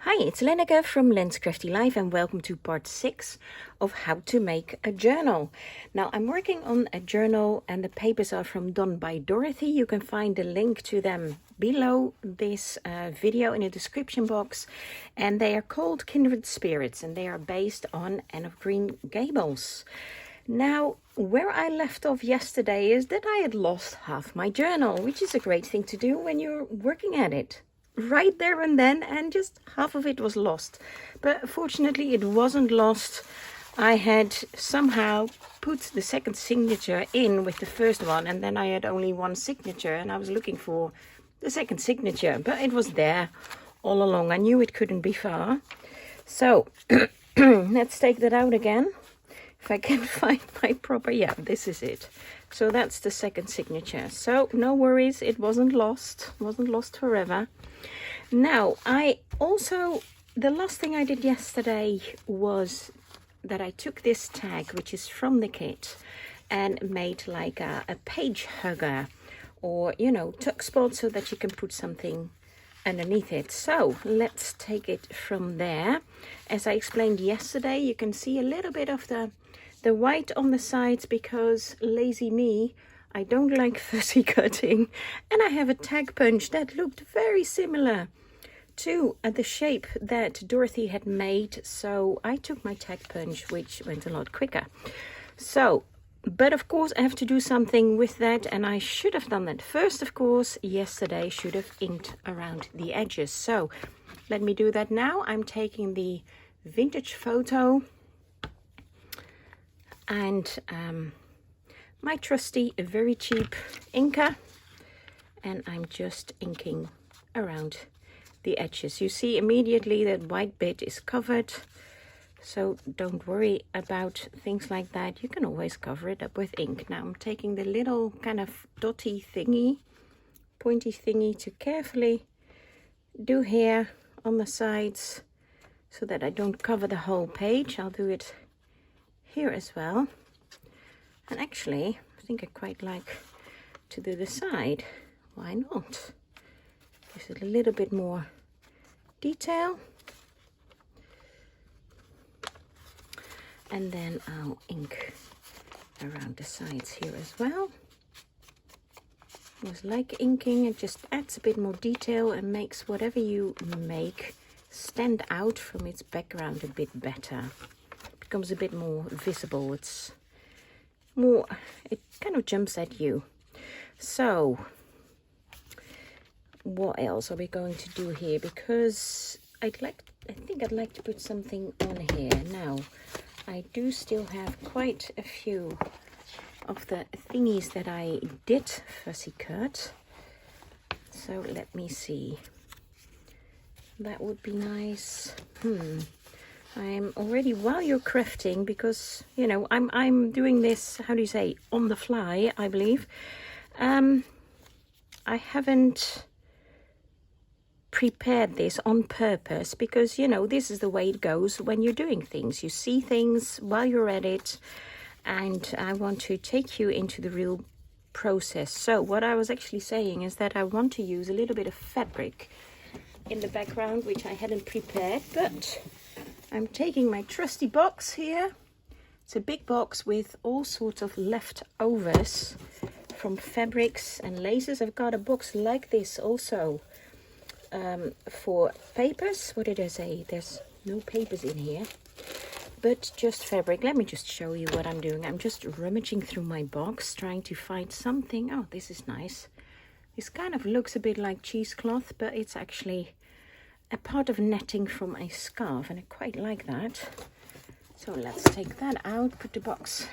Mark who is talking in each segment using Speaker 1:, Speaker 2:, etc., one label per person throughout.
Speaker 1: Hi, it's Lenneke from Len's Crafty Life and welcome to part 6 of how to make a journal. Now I'm working on a journal and the papers are from Done by Dorothy. You can find the link to them below this video in the description box, and they are called Kindred Spirits and they are based on Anne of Green Gables. Now, where I left off yesterday is that I had lost half my journal, which is a great thing to do when you're working at it. Right there and then, and just half of it was lost. But fortunately it wasn't lost. I had somehow put the second signature in with the first one, and then I had only one signature and I was looking for the second signature, but it was there all along. I knew it couldn't be far. So let's take that out again. If I can find my proper, yeah, this is it. So that's the second signature. So no worries, it wasn't lost forever. Now, the last thing I did yesterday was that I took this tag, which is from the kit, and made like a page hugger or, you know, tuck spot so that you can put something underneath it. So let's take it from there. As I explained yesterday, you can see a little bit of the white on the sides because, lazy me, I don't like fussy cutting, and I have a tag punch that looked very similar to the shape that Dorothy had made, so I took my tag punch, which went a lot quicker. So, but of course I have to do something with that, and I should have done that first, of course. Yesterday should have inked around the edges, so let me do that now. I'm taking the vintage photo and my trusty, very cheap inker, and I'm just inking around the edges. You see immediately that white bit is covered, so don't worry about things like that. You can always cover it up with ink. Now I'm taking the little kind of dotty thingy, pointy thingy, to carefully do here on the sides so that I don't cover the whole page. I'll do it here as well. And actually, I think I quite like to do the side. Why not? Gives it a little bit more detail. And then I'll ink around the sides here as well. I just like inking. It just adds a bit more detail and makes whatever you make stand out from its background a bit better. It becomes a bit more visible. It's more, it kind of jumps at you. So what else are we going to do here? Because I think I'd like to put something on here. Now I do still have quite a few of the thingies that I did fussy cut, so let me see. That would be nice. I'm already, while you're crafting, because you know I'm doing this, how do you say, on the fly, I believe. I haven't prepared this on purpose because, you know, this is the way it goes when you're doing things. You see things while you're at it, and I want to take you into the real process. So what I was actually saying is that I want to use a little bit of fabric in the background, which I hadn't prepared, but I'm taking my trusty box here. It's a big box with all sorts of leftovers from fabrics and laces. I've got a box like this also for papers. What did I say? There's no papers in here, but just fabric. Let me just show you what I'm doing. I'm just rummaging through my box, trying to find something. Oh, this is nice. This kind of looks a bit like cheesecloth, but it's actually a part of netting from a scarf, and I quite like that. So let's take that out, put the box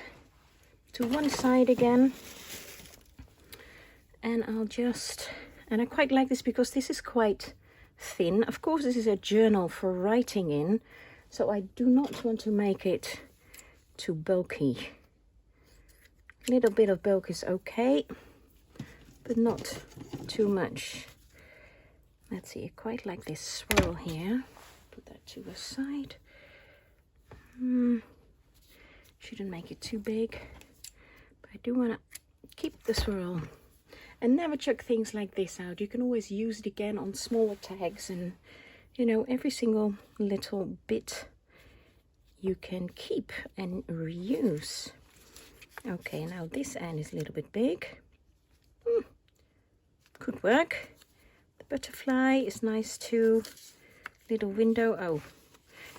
Speaker 1: to one side again, and I quite like this because this is quite thin. Of course, this is a journal for writing in, so I do not want to make it too bulky. A little bit of bulk is okay, but not too much. Let's see, I quite like this swirl here. Put that to the side. Shouldn't make it too big, but I do want to keep the swirl. And never chuck things like this out. You can always use it again on smaller tags and you know, every single little bit you can keep and reuse. Okay, now this end is a little bit big. Could work. The butterfly is nice too. Little window. Oh,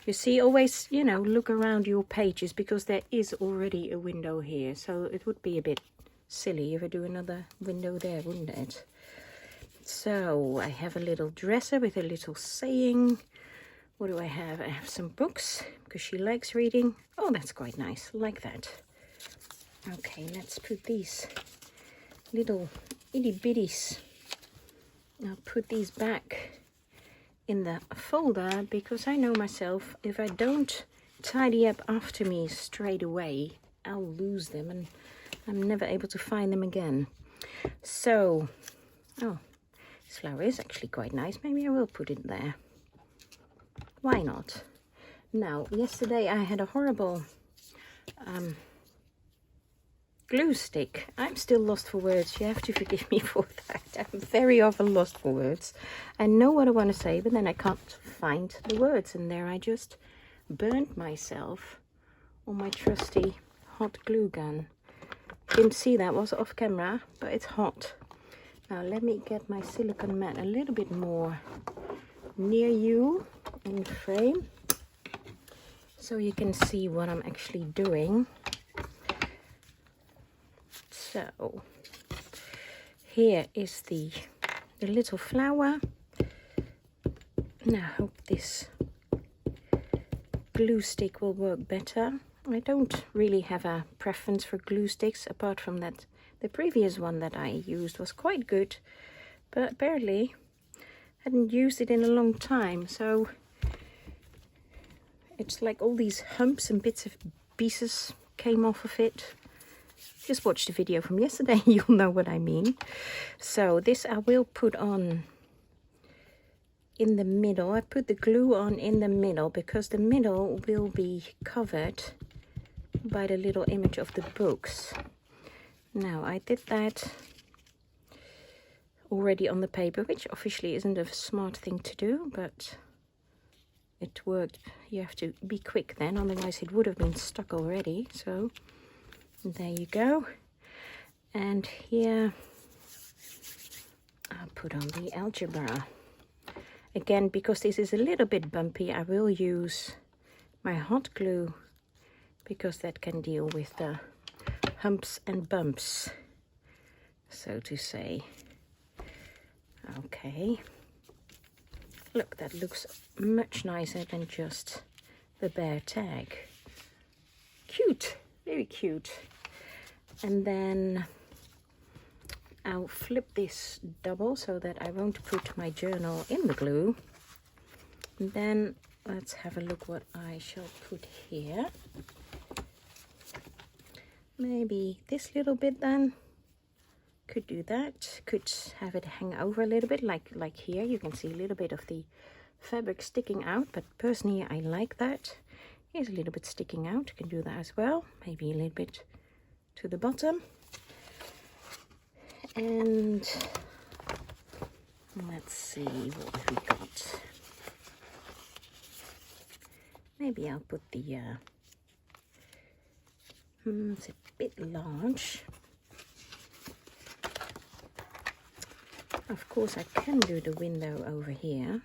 Speaker 1: you see, always, you know, look around your pages because there is already a window here. So it would be a bit silly if I do another window there, wouldn't it? So I have a little dresser with a little saying. What do I have? I have some books because she likes reading. Oh, that's quite nice. Like that. Okay, let's put these little itty bitties. I'll put these back in the folder because I know myself, if I don't tidy up after me straight away, I'll lose them and I'm never able to find them again. So, oh, this flower is actually quite nice. Maybe I will put it there. Why not? Now, yesterday I had a horrible glue stick. I'm still lost for words. You have to forgive me for that. I'm very often lost for words. I know what I want to say, but then I can't find the words. And there I just burned myself on my trusty hot glue gun. Didn't see that, was off camera, but it's hot. Now let me get my silicone mat a little bit more near you in the frame so you can see what I'm actually doing. So here is the little flower. Now I hope this glue stick will work better. I don't really have a preference for glue sticks apart from that the previous one that I used was quite good, but apparently hadn't used it in a long time, so it's like all these humps and bits of pieces came off of it. Just watch the video from yesterday, you'll know what I mean. So this I will put on in the middle. I put the glue on in the middle because the middle will be covered by the little image of the books. Now I did that already on the paper, which officially isn't a smart thing to do, but it worked. You have to be quick then, otherwise it would have been stuck already. So there you go. And here I'll put on the algebra. Again, because this is a little bit bumpy, I will use my hot glue because that can deal with the humps and bumps, so to say. Okay. Look, that looks much nicer than just the bare tag. Cute, very cute. And then I'll flip this double so that I won't put my journal in the glue. And then let's have a look what I shall put here. Maybe this little bit then. Could do that. Could have it hang over a little bit, like here. You can see a little bit of the fabric sticking out, but personally I like that. Here's a little bit sticking out. You can do that as well. Maybe a little bit to the bottom. And let's see what have we got. Maybe I'll put the it's a bit large. Of course I can do the window over here,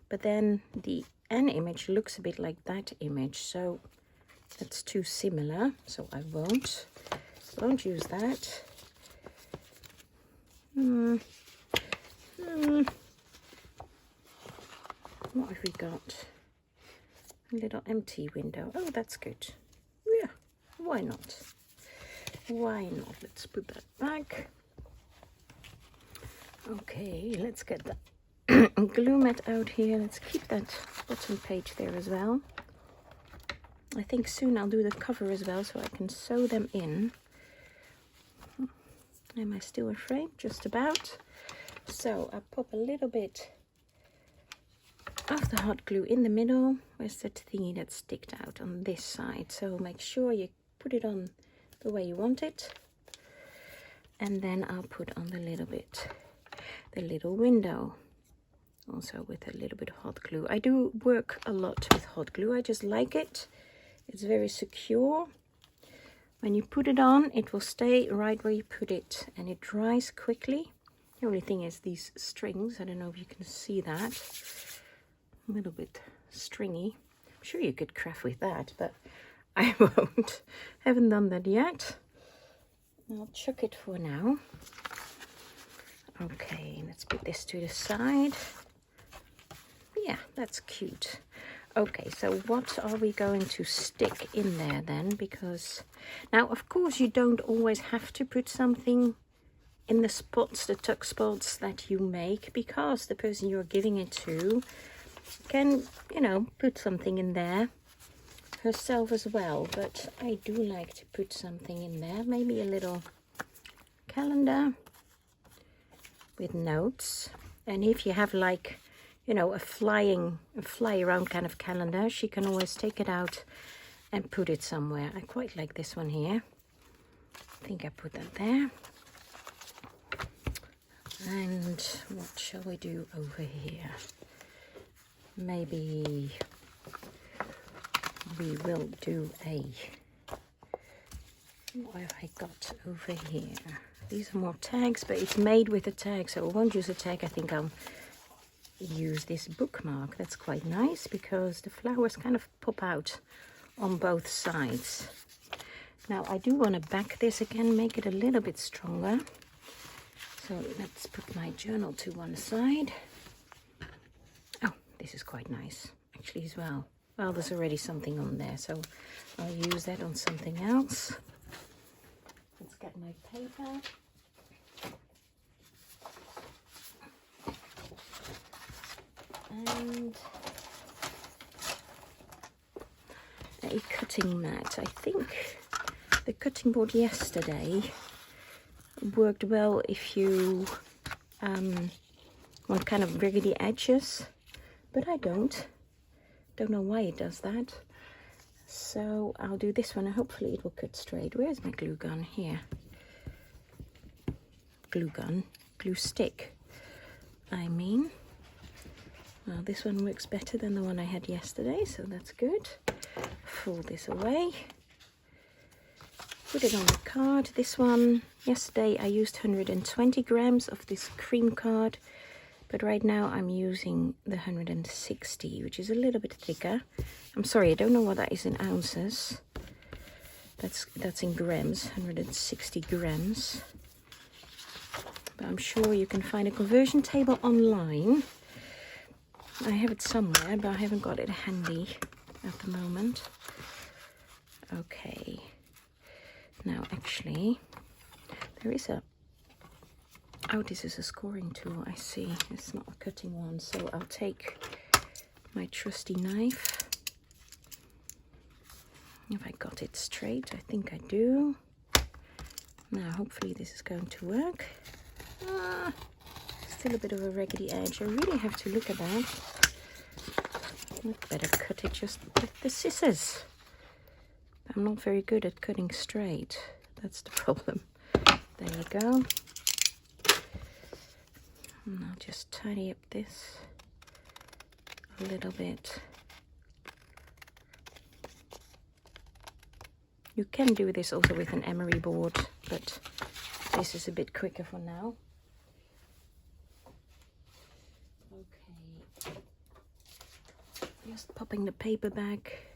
Speaker 1: but then the end image looks a bit like that image, so that's too similar, so I won't use that. What have we got? A little empty window. Oh, that's good. Yeah, why not? Why not? Let's put that back. Okay, let's get the glue mat out here. Let's keep that bottom page there as well. I think soon I'll do the cover as well so I can sew them in. Am I still in frame? Just about. So I pop a little bit of the hot glue in the middle. Where's that thingy that sticked out on this side? So make sure you put it on the way you want it. And then I'll put on the little window Also with a little bit of hot glue. I do work a lot with hot glue. I just like it. It's very secure. When you put it on, it will stay right where you put it, and it dries quickly. The only thing is these strings. I don't know if you can see that. A little bit stringy. I'm sure you could craft with that, but I won't. Haven't done that yet. I'll chuck it for now. Okay, let's put this to the side. Yeah, that's cute. Okay, so what are we going to stick in there then? Because now, of course, you don't always have to put something in the spots, the tuck spots that you make, because the person you're giving it to can, you know, put something in there herself as well. But I do like to put something in there, maybe a little calendar with notes. And if you have, like, you know, a fly around kind of calendar, she can always take it out and put it somewhere. I quite like this one here. I think I put that there. And what shall we do over here? Maybe we will do a, what have I got over here? These are more tags, but it's made with a tag, so I won't use a tag. I think I'll use this bookmark. That's quite nice because the flowers kind of pop out on both sides. Now I do want to back this again, make it a little bit stronger. So let's put my journal to one side. Oh, this is quite nice actually as well. Well, there's already something on there, so I'll use that on something else. Let's get my paper. And a cutting mat. I think the cutting board yesterday worked well if you want kind of raggedy edges, but I don't know why it does that. So I'll do this one and hopefully it will cut straight. Where's my glue gun? Here. Glue stick, I mean. Well, this one works better than the one I had yesterday, so that's good. Fold this away. Put it on the card. This one, yesterday I used 120 grams of this cream card, but right now I'm using the 160, which is a little bit thicker. I'm sorry, I don't know what that is in ounces. That's in grams, 160 grams. But I'm sure you can find a conversion table online. I have it somewhere, but I haven't got it handy at the moment. Okay. Now, actually, there is a... Oh, this is a scoring tool, I see. It's not a cutting one, so I'll take my trusty knife. If I got it straight, I think I do. Now, hopefully this is going to work. Still a bit of a raggedy edge. I really have to look at that. I'd better cut it just with the scissors. I'm not very good at cutting straight. That's the problem. There you go. And I'll just tidy up this a little bit. You can do this also with an emery board, but this is a bit quicker for now. Okay. Just popping the paper back.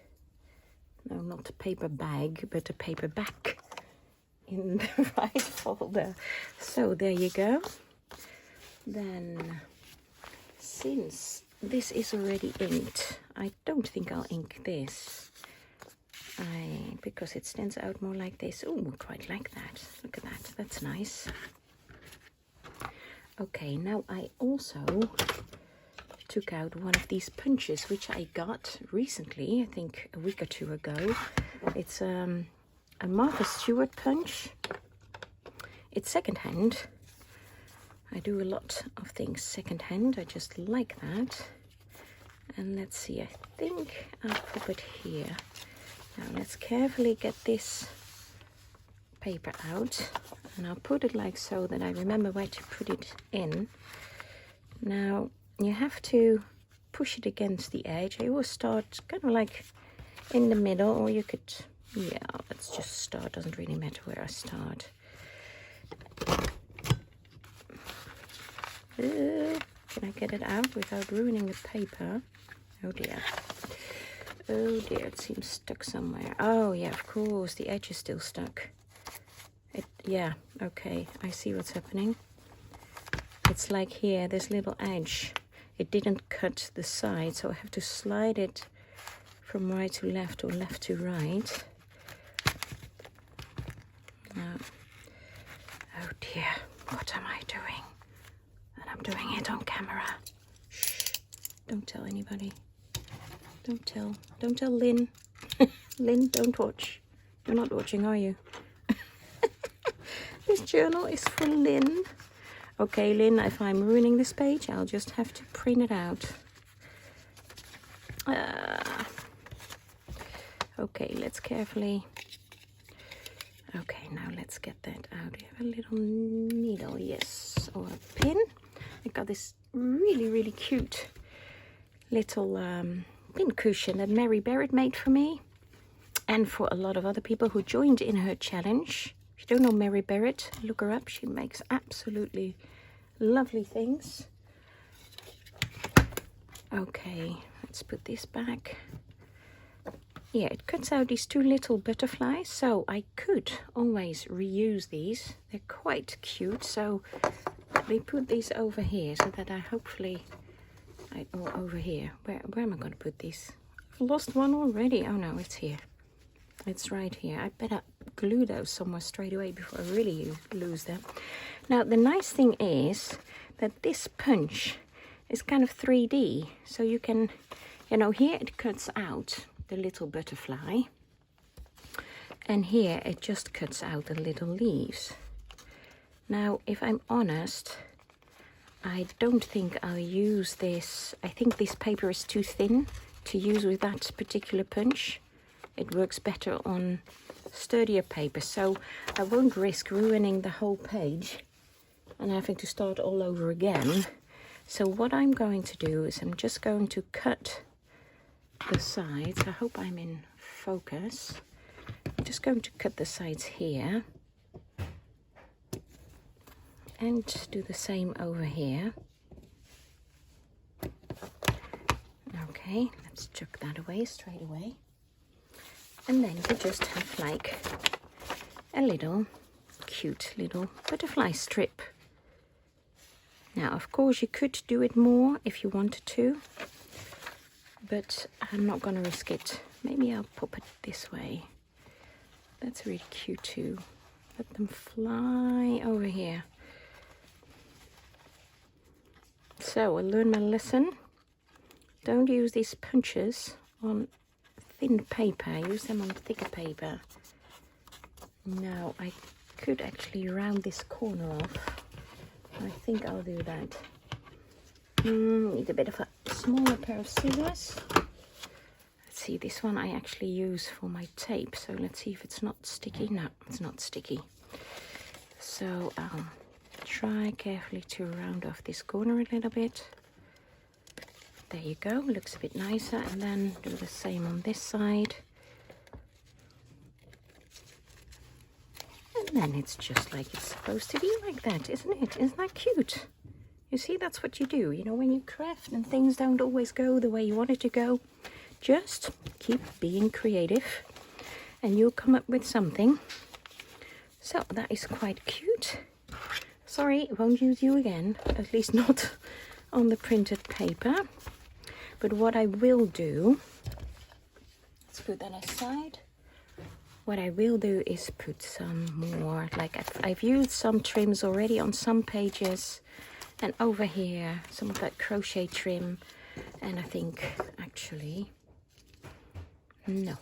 Speaker 1: No, not a paper bag, but a paper back in the right folder. So there you go. Then, since this is already inked, I don't think I'll ink this. Because it stands out more like this. Oh, I quite like that. Look at that. That's nice. Okay, now I also took out one of these punches, which I got recently, I think a week or two ago. It's a Martha Stewart punch. It's secondhand. I do a lot of things secondhand. I just like that. And let's see, I think I'll pop it here. Now let's carefully get this paper out, and I'll put it like so that I remember where to put it in. Now you have to push it against the edge. I always start kind of like in the middle, or you could, yeah, let's just start. Doesn't really matter where I start. Can I get it out without ruining the paper? Oh dear. Oh dear, it seems stuck somewhere. Oh yeah, of course, the edge is still stuck. Yeah, okay, I see what's happening. It's like here, this little edge. It didn't cut the side, so I have to slide it from right to left or left to right. Oh dear, what am I doing? And I'm doing it on camera. Shh, don't tell anybody. Don't tell Lynn. Lynn, don't watch. You're not watching, are you? This journal is for Lynn. Okay, Lynn, if I'm ruining this page, I'll just have to print it out. Okay, let's carefully... Okay, now let's get that out. Do you have a little needle? Yes, or a pin. I got this really, really cute little pin cushion that Mary Barrett made for me. And for a lot of other people who joined in her challenge. If you don't know Mary Barrett, look her up. She makes absolutely lovely things. Okay, let's put this back. Yeah, it cuts out these two little butterflies, so I could always reuse these. They're quite cute, so let me put these over here so that I hopefully... or over here. Where am I going to put these? I've lost one already. Oh no, it's here. It's right here. I better glue those somewhere straight away before I really lose them. Now, the nice thing is that this punch is kind of 3D. So you can, you know, here it cuts out the little butterfly. And here it just cuts out the little leaves. Now, if I'm honest, I don't think I'll use this. I think this paper is too thin to use with that particular punch. It works better on sturdier paper, so I won't risk ruining the whole page and having to start all over again. So what I'm going to do is I'm just going to cut the sides. I hope I'm in focus. I'm just going to cut the sides here and do the same over here. Okay, let's chuck that away straight away. And then you just have like a little cute little butterfly strip. Now, of course, you could do it more if you wanted to, but I'm not going to risk it. Maybe I'll pop it this way. That's really cute too. Let them fly over here. So I learned my lesson. Don't use these punches on thin paper, use them on thicker paper. Now I could actually round this corner off. I think I'll do that. Need a bit of a smaller pair of scissors. Let's see, this one I actually use for my tape, so let's see if it's not sticky. No, it's not sticky. So I'll try carefully to round off this corner a little bit. There you go, looks a bit nicer, and then do the same on this side. And then it's just like it's supposed to be, like that, isn't it? Isn't that cute? You see, that's what you do, you know, when you craft and things don't always go the way you want it to go. Just keep being creative and you'll come up with something. So that is quite cute. Sorry, I won't use you again, at least not on the printed paper. But what I will do, let's put that aside. What I will do is put some more, like I've used some trims already on some pages, and over here some of that crochet trim. And I think actually, no,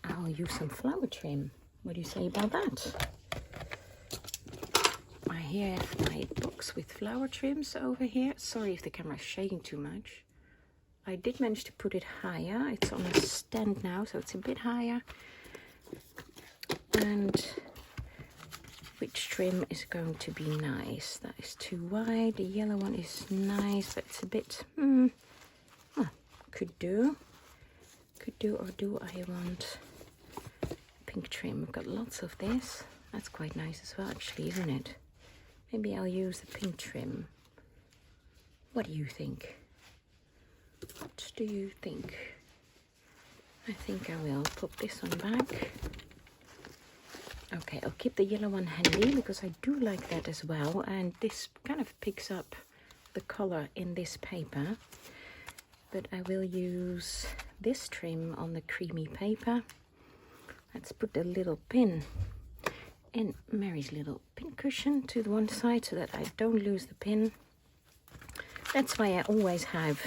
Speaker 1: I'll use some flower trim. What do you say about that? I have my box with flower trims over here. Sorry if the camera is shaking too much. I did manage to put it higher. It's on a stand now, so it's a bit higher. And I'm just going to put some flower trims over here. Sorry if the camera is shaking too much. I did manage to put it higher. It's on a stand now, so it's a bit higher. And I'm which trim is going to be nice. That is too wide. The yellow one is nice, but it's a bit, could do. Could do, or do I want pink trim? We've got lots of this. That's quite nice as well, actually, isn't it? Maybe I'll use the pink trim. What do you think? What do you think? I think I will put this one back. Okay, I'll keep the yellow one handy because I do like that as well. And this kind of picks up the color in this paper. But I will use this trim on the creamy paper. Let's put a little pin in Mary's little pin cushion to the one side so that I don't lose the pin. That's why I always have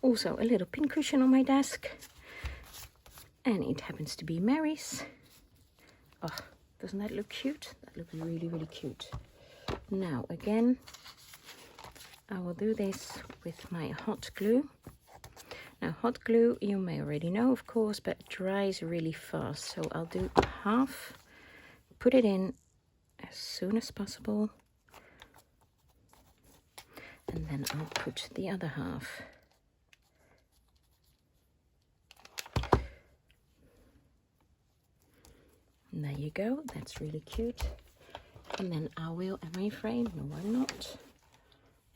Speaker 1: also a little pin cushion on my desk. And it happens to be Mary's. Oh, doesn't that look cute? That looks really, really cute. Now, again, I will do this with my hot glue. Now, hot glue, you may already know, of course, but it dries really fast. So I'll do half, put it in as soon as possible. And then I'll put the other half. And there you go, that's really cute. And then I will, am I framed? No, I'm not.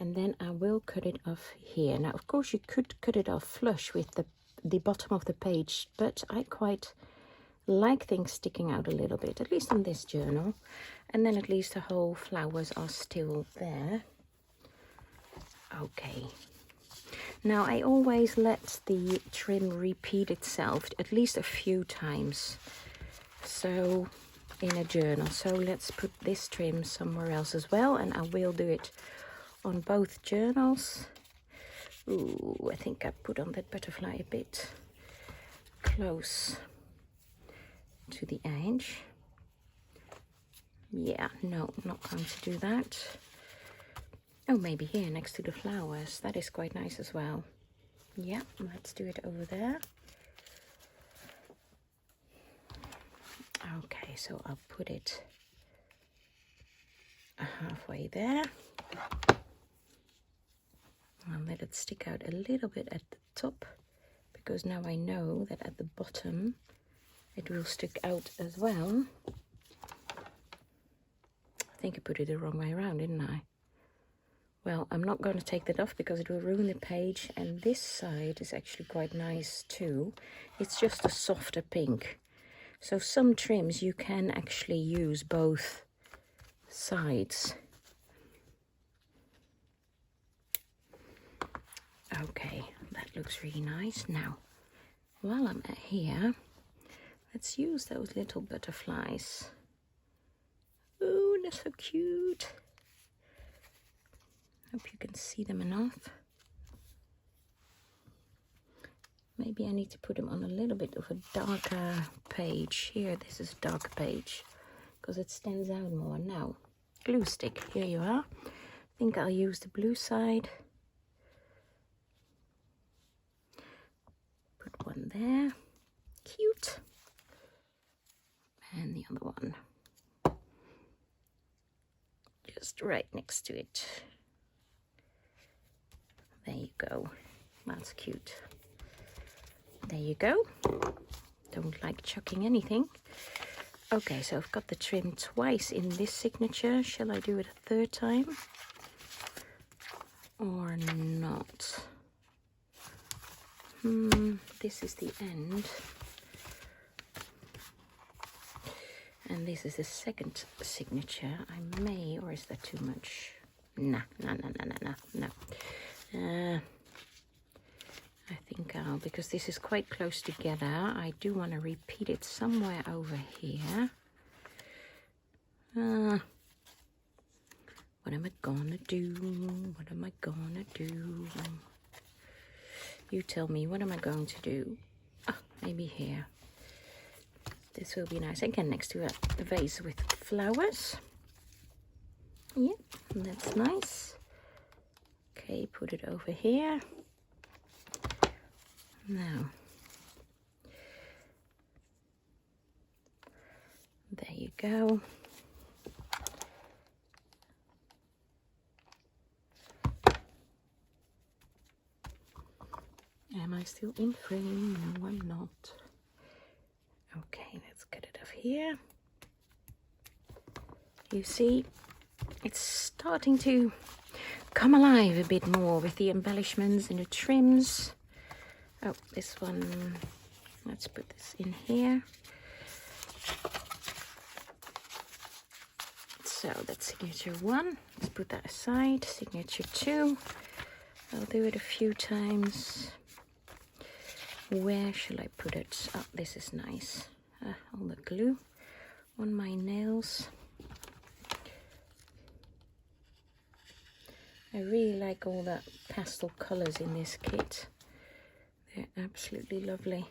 Speaker 1: And then I will cut it off here. Now, of course, you could cut it off flush with the bottom of the page, but I quite like things sticking out a little bit, at least on this journal. And then at least the whole flowers are still there. Okay. Now, I always let the trim repeat itself at least a few times. So in a journal. So let's put this trim somewhere else as well, and I will do it on both journals. Ooh, I think I put on that butterfly a bit close to the edge. Yeah, no, not going to do that. Oh, maybe here next to the flowers. That is quite nice as well. Yeah, let's do it over there. Okay, so I'll put it halfway there. I'll let it stick out a little bit at the top, because now I know that at the bottom it will stick out as well. I think I put it the wrong way around, didn't I? Well, I'm not going to take that off because it will ruin the page, and this side is actually quite nice too. It's just a softer pink. So some trims you can actually use both sides. Okay, that looks really nice. Now, while I'm at here, let's use those little butterflies. Ooh, they're so cute. Hope you can see them enough. Maybe I need to put them on a little bit of a darker page. Here, this is a dark page because it stands out more. Now, glue stick, here you are. I think I'll use the blue side. Put one there, cute. And the other one, just right next to it. There you go, that's cute. There you go. Don't like chucking anything. Okay, so I've got the trim twice in this signature. Shall I do it a third time? Or not? This is the end. And this is the second signature. I may, or is that too much? Nah. I think I'll, because this is quite close together, I do want to repeat it somewhere over here. What am I gonna do? What am I gonna do? You tell me, what am I going to do? Oh, maybe here. This will be nice. Again, next to a vase with flowers. Yep, that's nice. Okay, put it over here. Now, there you go. Am I still in frame? No, I'm not. Okay, let's get it off here. You see, it's starting to come alive a bit more with the embellishments and the trims. Oh, this one, let's put this in here. So that's signature 1. Let's put that aside. Signature 2. I'll do it a few times. Where shall I put it? Oh, this is nice. All the glue on my nails. I really like all the pastel colors in this kit. They're absolutely lovely.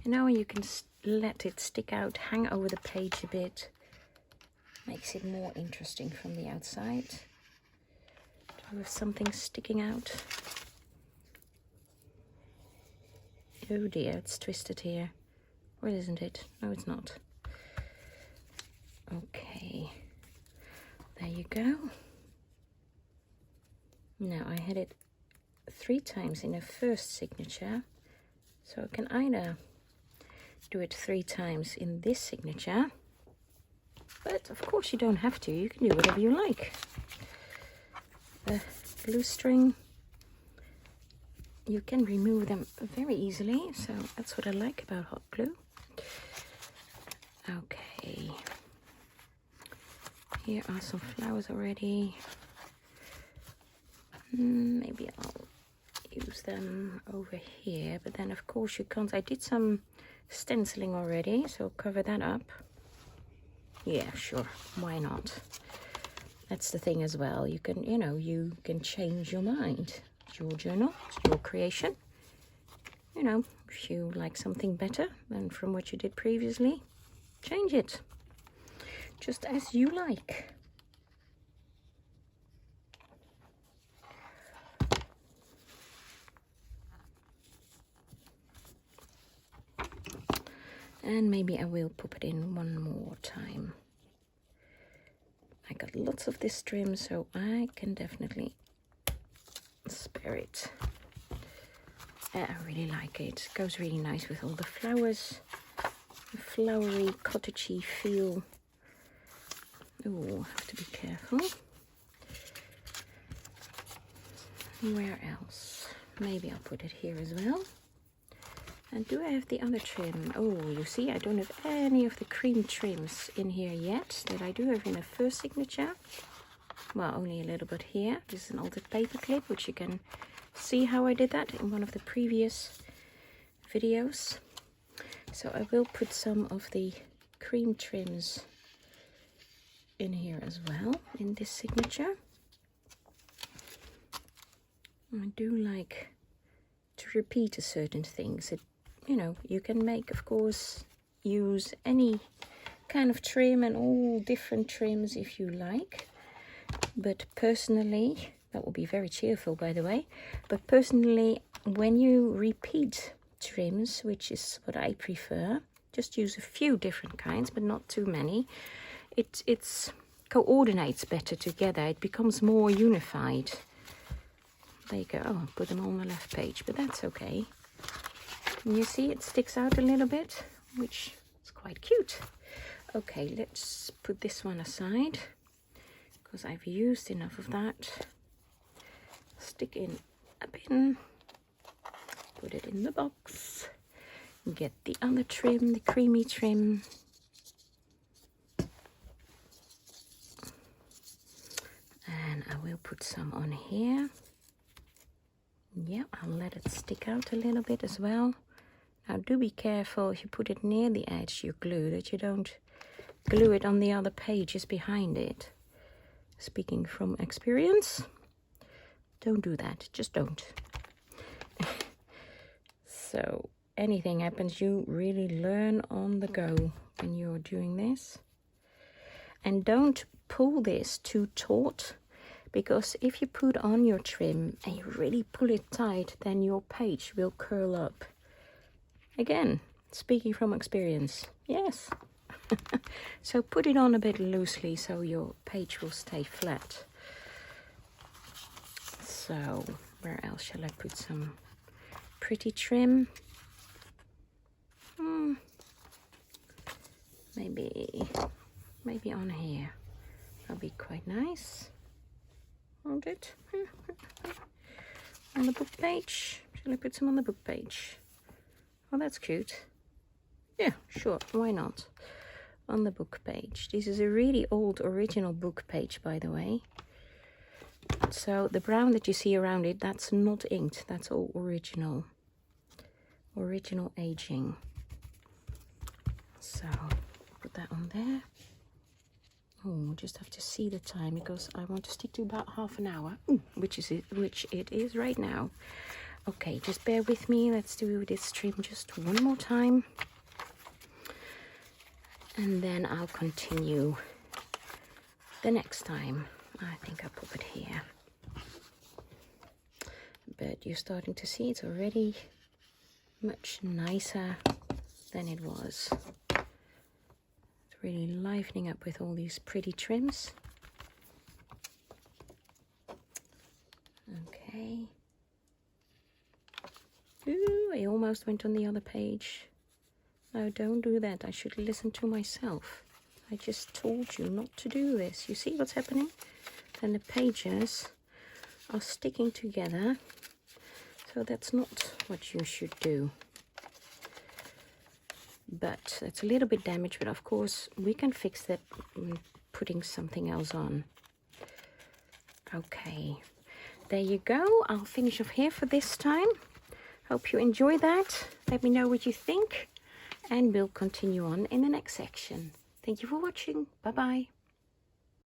Speaker 1: You know, you can let it stick out, hang over the page a bit. Makes it more interesting from the outside. With something sticking out. Oh dear, it's twisted here. Or isn't it? No, it's not. Okay. There you go. Now I had it 3 times in a first signature. So I can either do it 3 times in this signature. But of course you don't have to. You can do whatever you like. The glue string, you can remove them very easily, so that's what I like about hot glue. Okay, here are some flowers already. Maybe I'll use them over here, but then of course you can't. I did some stenciling already, so cover that up. Yeah, sure, why not? That's the thing as well. You can, you know, you can change your mind. It's your journal, it's your creation. You know, if you like something better than from what you did previously, change it. Just as you like. And maybe I will pop it in one more time. I got lots of this trim, so I can definitely spare it. I really like it. It goes really nice with all the flowers. The flowery, cottagey feel. Oh, I have to be careful. Where else? Maybe I'll put it here as well. And do I have the other trim? Oh, you see, I don't have any of the cream trims in here yet that I do have in the first signature. Well, only a little bit here. This is an altered paper clip, which you can see how I did that in one of the previous videos. So I will put some of the cream trims in here as well, in this signature. I do like to repeat a certain things. You know, you can make, of course, use any kind of trim and all different trims if you like. But personally, that will be very cheerful, by the way. But personally, when you repeat trims, which is what I prefer, just use a few different kinds, but not too many. It's coordinates better together. It becomes more unified. There you go. Oh, put them on the left page, but that's okay. And you see it sticks out a little bit, which is quite cute. Okay, let's put this one aside because I've used enough of that. Stick in a bin, put it in the box, get the other trim, the creamy trim. And I will put some on here. Yeah, I'll let it stick out a little bit as well. Now do be careful if you put it near the edge, you glue, that you don't glue it on the other pages behind it. Speaking from experience, don't do that, just don't. So anything happens, you really learn on the go when you're doing this. And don't pull this too taut, because if you put on your trim and you really pull it tight, then your page will curl up. Again, speaking from experience, yes. So put it on a bit loosely so your page will stay flat. So where else shall I put some pretty trim? Maybe on here. That'll be quite nice. Won't it? On the book page. Shall I put some on the book page? Oh, that's cute. Yeah, sure. Why not? On the book page. This is a really old original book page, by the way. So the brown that you see around it, that's not inked. That's all original. Original aging. So put that on there. Oh, just have to see the time because I want to stick to about half an hour. Which it is right now. Okay, just bear with me. Let's do this trim just one more time. And then I'll continue the next time. I think I'll put it here. But you're starting to see it's already much nicer than it was. It's really livening up with all these pretty trims. Okay. Ooh, I almost went on the other page. No, don't do that. I should listen to myself. I just told you not to do this. You see what's happening? Then the pages are sticking together. So that's not what you should do. But it's a little bit damaged, but of course we can fix that putting something else on. Okay, there you go. I'll finish off here for this time. Hope you enjoy that. Let me know what you think, and we'll continue on in the next section. Thank you for watching. Bye bye.